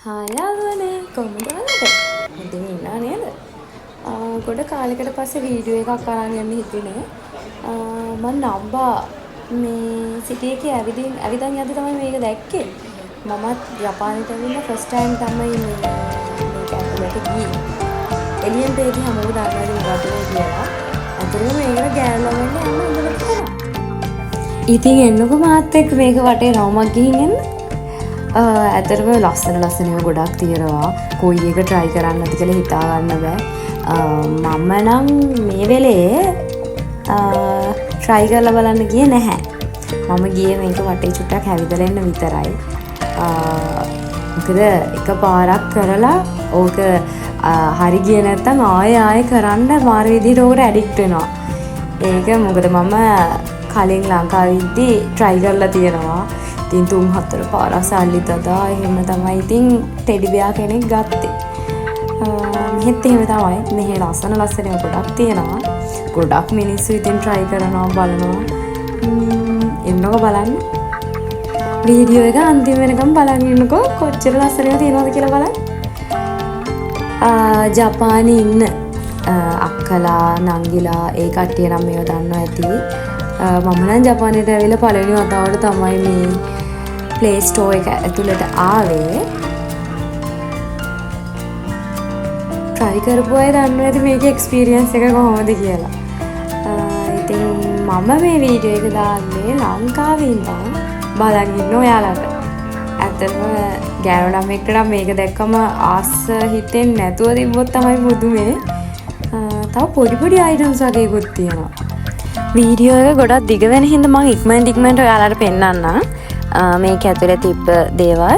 යාළුවනේ කොහොමද ඔයාලට? ඉතින් ඉන්නා නේද? ගොඩ කාලෙකට පස්සේ වීඩියෝ එකක් අරන් යන්න හිතුනේ. මම නම්බා මේ සිටි එකේ ඇවිදන් යද්දි තමයි මේක දැක්කේ. මමත් ජපානයට ඇවිල්ලා ෆස්ට් ටයිම් තමයි මේක ඇතුළට ගියේ. එළියෙන් තේදි හැමෝම දන්නවා ඉතින් මොකද කියලා. අතරම මේකට ගෑනු ළමයින්ට යන්න හොඳට කරා. ඉතින් එන්නකො මාත් එක්ක මේක වටේ රවුමක් ගිහින් එන්න. ඇතරම ලස්සන ඒවා ගොඩක් තියෙනවා. කොයි එක try කරන්නද කියලා හිතා ගන්න බෑ. මම නම් මේ වෙලේ try කරලා බලන්න ගියේ නැහැ. මම ගියේ මේක වටේ චුට්ටක් හැවිදලා එන්න විතරයි. මොකද එකපාරක් කරලා ඕක හරි ගියේ නැත්තම් ආයෙ කරන්න මාර විදිහට ඕකට ඇඩික්ට් වෙනවා. ඒක මොකද මම කලින් ලංකාවේ ඉද්දි try කරලා තියෙනවා. ඉතින් 3-4 පාරක් සල්ලි දදා එහෙම තමයි ඉතින් ටෙඩි බෙයා කෙනෙක් ගත්තේ. මෙහෙත් එහෙම තමයි. මෙහෙ ලස්සන ඒවා ගොඩක් තියෙනවා. ගොඩක් මිනිස්සු ඉතින් try කරනවා බලනවා. එන්නකො බලන්න. වීඩියෝ එක අන්තිම වෙනකම් බලන් ඉන්නකෝ කොච්චර ලස්සන ඒවා තියෙනවද කියලා බලන්න. ජපානයේ ඉන්න අක්කලා නංගිලා ඒ කට්ටිය නම් මේව දන්නවා ඇති. මම නම් ජපානයට ඇවිල්ලා පළවෙනි වතාවට තමයි මේ ප්ලේ ස්ටෝර් එක ඇතුළට ආවේ. try කරපු අය දන්නවා ඇති මේකේ එක්ස්පීරියන්ස් එක කොහොමද කියලා. ඉතින් මම මේ වීඩියෝ එක දාන්නේ ලංකාවේ ඉඳන් බලන් ඉන්න ඔයාලට. ඇත්තටම ගෑනු ළමෙක්ට නම් මේක දැක්කම ආස හිතෙන්නේ නැතුව තිබ්බොත් තමයි පුදුමේ. තව පොඩි අයිටම්ස් වගේකුත් තියෙනවා. වීඩියෝ එක ගොඩක් දිග වෙන හින්දා මම ඉක්මනට ඔයාලට පෙන්නන්නම්. මේක ඇතුලේ තිබ්බ දේවල්.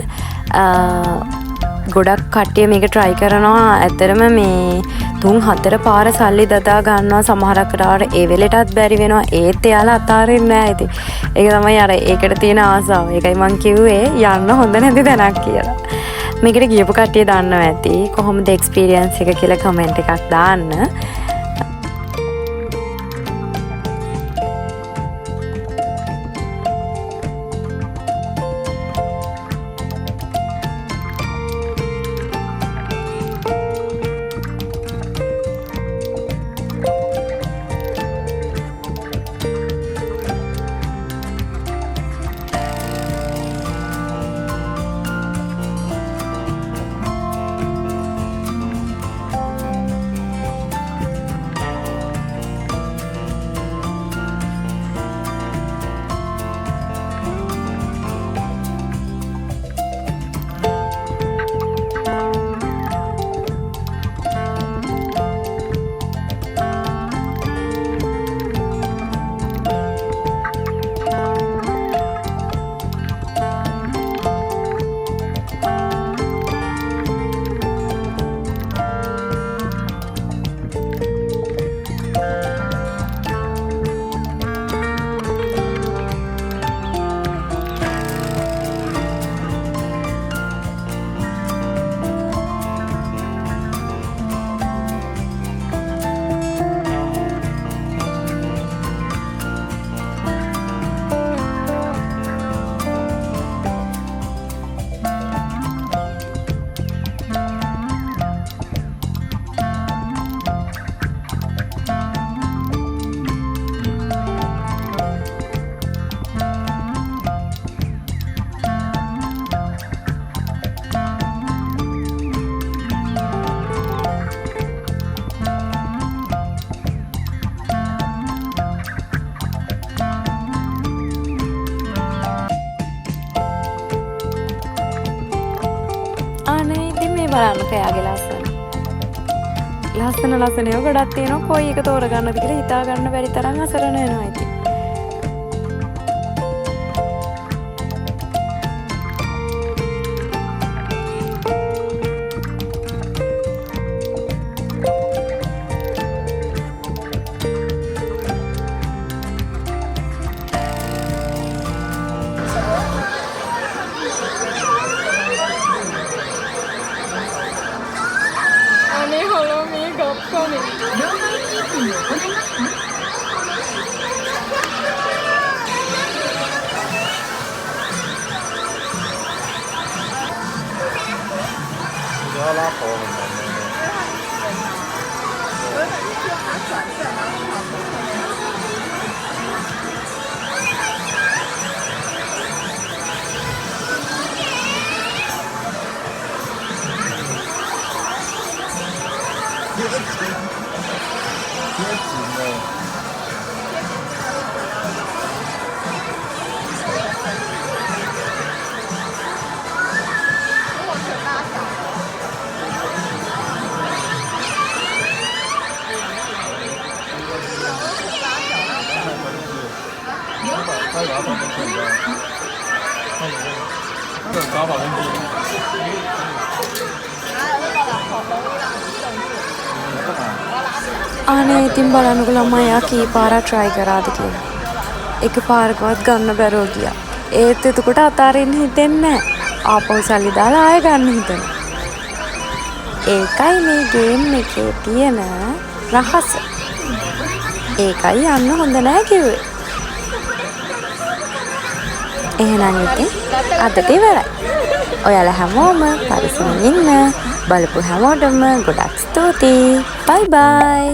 ගොඩක් කට්ටිය මේක try කරනවා. ඇත්තරම මේ 3-4 පාර සල්ලි දදා ගන්නවා. සමහරක් කරාට ඒ වෙලෙටත් බැරි වෙනවා. ඒත් එයාලා අතාරින්නේ නැහැ ඉතින්. ඒක තමයි අර ඒකට තියෙන ආසාව. ඒකයි මං කිව්වේ යන්න හොඳ නැති තැනක් කියලා. මේකට ගියපු කට්ටිය දන්නවා ඇති. කොහොමද එක්ස්පීරියන්ස් එක කියලා කමෙන්ට් එකක් දාන්න. අනේ ඉතින් මේ බලන්නකෝ එයාගේ ලස්සන ඒවා ගොඩක් තියෙනවා. කොයි එක තෝරගන්නද කියලා හිතා ගන්න බැරි තරම් අසරණ වෙනවා ඉතින්. 要拉头很难的。有一本是希望它转正，然后好头后面。贴紧了。如果全拉小的，拉小那种。他有要放进去的，他很高吧？跟低。අනේ ඉතින් බලන්නකො ළමයා කී පාරක් try කරාද කියලා. එක පාරකවත් ගන්න බැරුව ගියා. ඒත් එතකොට අතාරින්න හිතෙන්නේ නැහැ. ආපහු සල්ලි දාලා ආයෙ ගන්න හිතෙනවා. ඒකයි මේ ගේම් එකේ තියෙන රහස. ඒකයි යන්න හොඳ නැහැ කිව්වේ. එහෙනම් ඉතින් අදට ඉවරයි. ඔයාලා හැමෝම පරිස්සමින් ඉන්න. බලපු හැමෝටම ගොඩක් ස්තුතියි. බයි බයි.